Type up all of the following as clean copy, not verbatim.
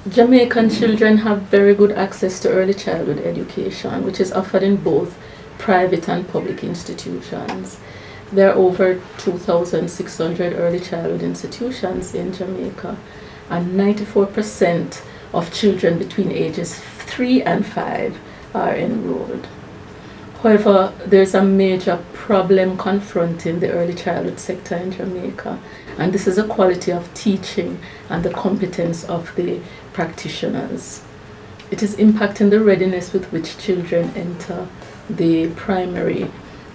Jamaican children have very good access to early childhood education, which is offered in both private and public institutions. There are over 2,600 early childhood institutions in Jamaica, and 94% of children between ages 3 and 5 are enrolled. However, there's a major problem confronting the early childhood sector in Jamaica, and this is the quality of teaching and the competence of the practitioners. It is impacting the readiness with which children enter the primary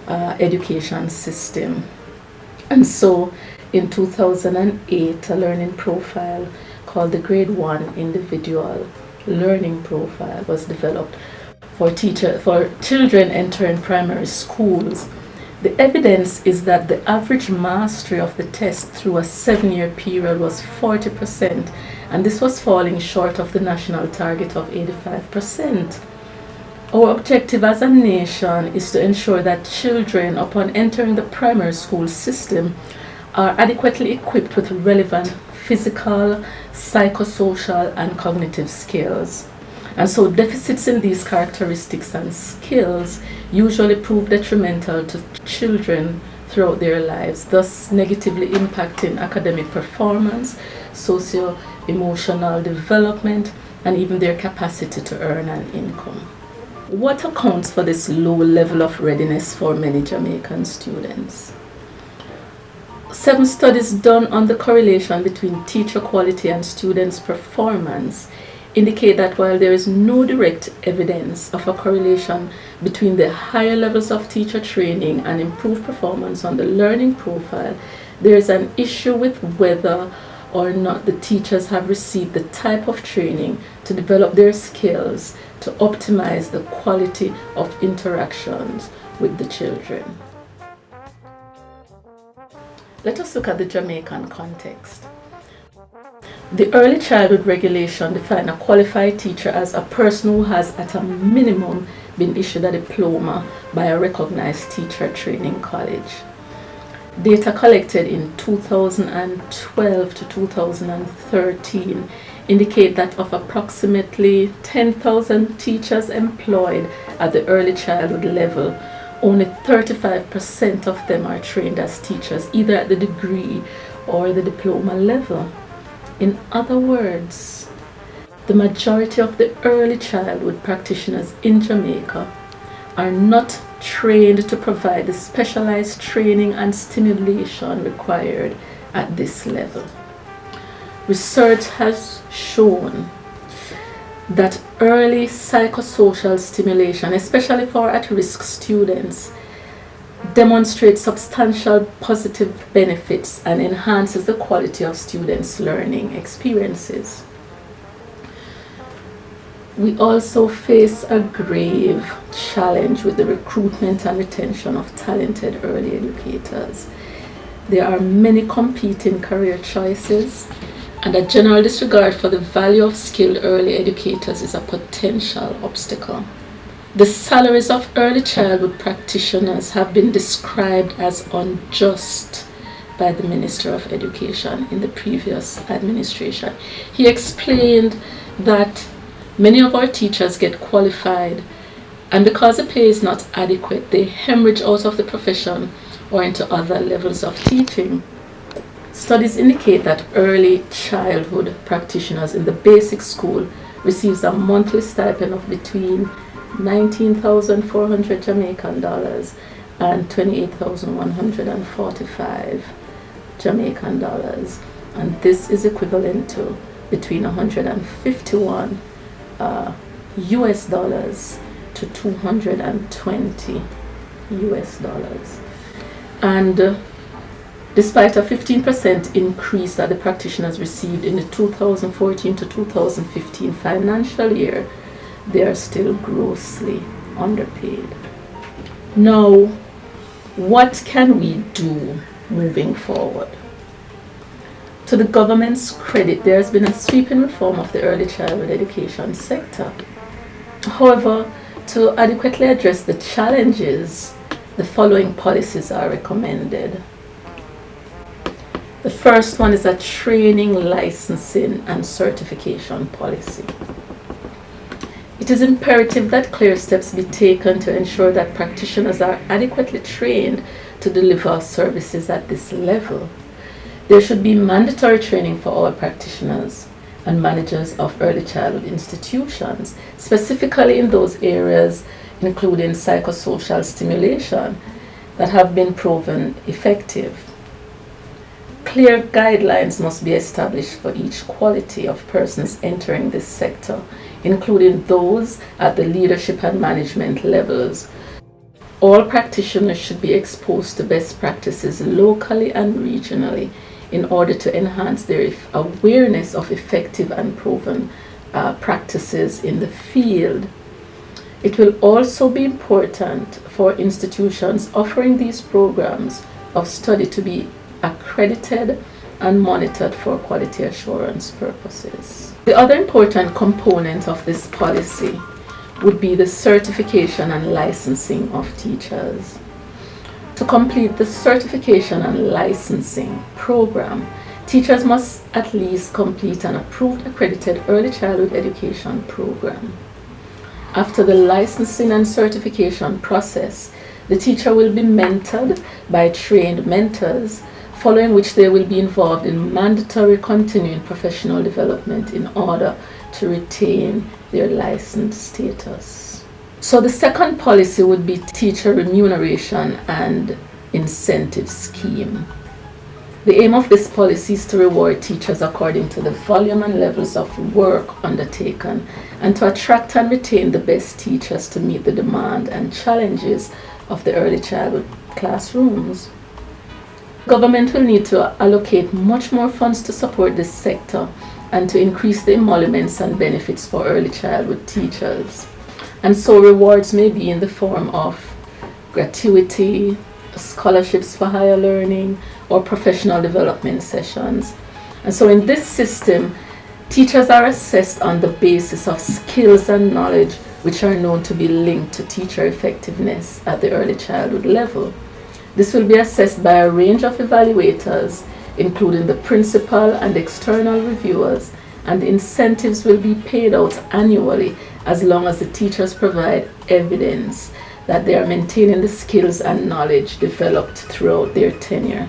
education system. And so in 2008, a learning profile called the Grade 1 Individual Learning Profile was developed for children entering primary schools. The evidence is that the average mastery of the test through a 7-year period was 40%, and this was falling short of the national target of 85%. Our objective as a nation is to ensure that children, upon entering the primary school system, are adequately equipped with relevant physical, psychosocial, and cognitive skills. And so deficits in these characteristics and skills usually prove detrimental to children throughout their lives, thus negatively impacting academic performance, socio-emotional development, and even their capacity to earn an income. What accounts for this low level of readiness for many Jamaican students? 7 studies done on the correlation between teacher quality and students' performance indicate that while there is no direct evidence of a correlation between the higher levels of teacher training and improved performance on the learning profile, there is an issue with whether or not the teachers have received the type of training to develop their skills to optimize the quality of interactions with the children. Let us look at the Jamaican context. The early childhood regulation defined a qualified teacher as a person who has at a minimum been issued a diploma by a recognized teacher training college. Data collected in 2012 to 2013 indicate that of approximately 10,000 teachers employed at the early childhood level, only 35% of them are trained as teachers, either at the degree or the diploma level. In other words, the majority of the early childhood practitioners in Jamaica are not trained to provide the specialized training and stimulation required at this level. Research has shown that early psychosocial stimulation, especially for at-risk students, demonstrates substantial positive benefits and enhances the quality of students' learning experiences. We also face a grave challenge with the recruitment and retention of talented early educators. There are many competing career choices, and a general disregard for the value of skilled early educators is a potential obstacle. The salaries of early childhood practitioners have been described as unjust by the Minister of Education in the previous administration. He explained that many of our teachers get qualified, and because the pay is not adequate, they hemorrhage out of the profession or into other levels of teaching. Studies indicate that early childhood practitioners in the basic school receives a monthly stipend of between 19,400 Jamaican dollars and 28,145 Jamaican dollars, and this is equivalent to between 151 US dollars to 220 US dollars. And despite a 15% increase that the practitioners received in the 2014 to 2015 financial year, they are still grossly underpaid. Now, what can we do moving forward? To the government's credit, there has been a sweeping reform of the early childhood education sector. However, to adequately address the challenges, the following policies are recommended. The first one is a training, licensing, and certification policy. It is imperative that clear steps be taken to ensure that practitioners are adequately trained to deliver services at this level. There should be mandatory training for all practitioners and managers of early childhood institutions, specifically in those areas including psychosocial stimulation that have been proven effective. Clear guidelines must be established for each quality of persons entering this sector, including those at the leadership and management levels. All practitioners should be exposed to best practices locally and regionally in order to enhance their awareness of effective and proven practices in the field. It will also be important for institutions offering these programs of study to be accredited and monitored for quality assurance purposes. The other important component of this policy would be the certification and licensing of teachers. To complete the certification and licensing program, teachers must at least complete an approved accredited early childhood education program. After the licensing and certification process, the teacher will be mentored by trained mentors, following which they will be involved in mandatory continuing professional development in order to retain their licensed status. So the second policy would be teacher remuneration and incentive scheme. The aim of this policy is to reward teachers according to the volume and levels of work undertaken and to attract and retain the best teachers to meet the demand and challenges of the early childhood classrooms. Government will need to allocate much more funds to support this sector and to increase the emoluments and benefits for early childhood teachers. And so rewards may be in the form of gratuity, scholarships for higher learning, or professional development sessions. And so in this system, teachers are assessed on the basis of skills and knowledge which are known to be linked to teacher effectiveness at the early childhood level. This will be assessed by a range of evaluators, including the principal and external reviewers, and the incentives will be paid out annually as long as the teachers provide evidence that they are maintaining the skills and knowledge developed throughout their tenure.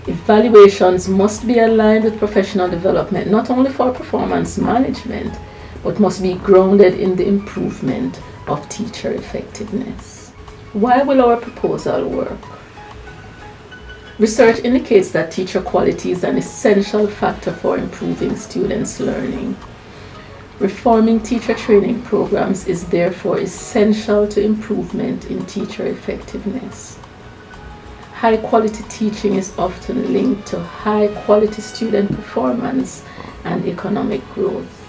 Evaluations must be aligned with professional development, not only for performance management, but must be grounded in the improvement of teacher effectiveness. Why will our proposal work? Research indicates that teacher quality is an essential factor for improving students' learning. Reforming teacher training programs is therefore essential to improvement in teacher effectiveness. High quality teaching is often linked to high quality student performance and economic growth.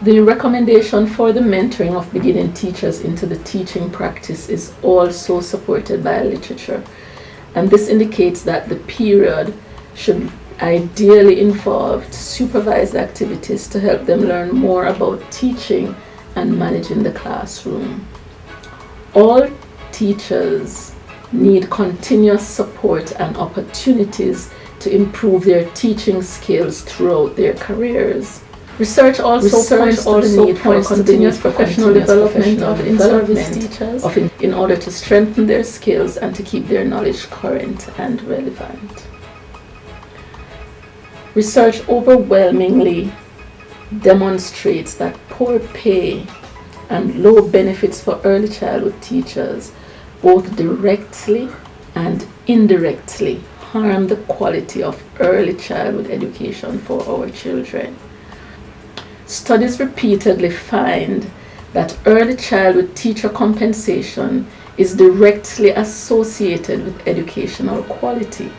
The recommendation for the mentoring of beginning teachers into the teaching practice is also supported by literature, and this indicates that the period should ideally involve supervised activities to help them learn more about teaching and managing the classroom. All teachers need continuous support and opportunities to improve their teaching skills throughout their careers. Research also points to the need for continuous professional development of in-service teachers in order to strengthen their skills and to keep their knowledge current and relevant. Research overwhelmingly demonstrates that poor pay and low benefits for early childhood teachers both directly and indirectly harm the quality of early childhood education for our children. Studies repeatedly find that early childhood teacher compensation is directly associated with educational quality.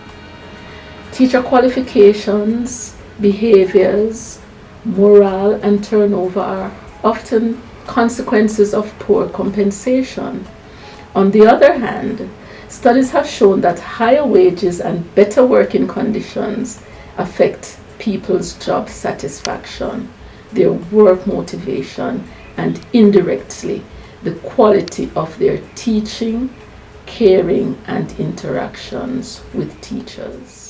Teacher qualifications, behaviors, morale, and turnover are often consequences of poor compensation. On the other hand, Studies have shown that higher wages and better working conditions affect people's job satisfaction, their work motivation, and indirectly the quality of their teaching, caring, and interactions with teachers.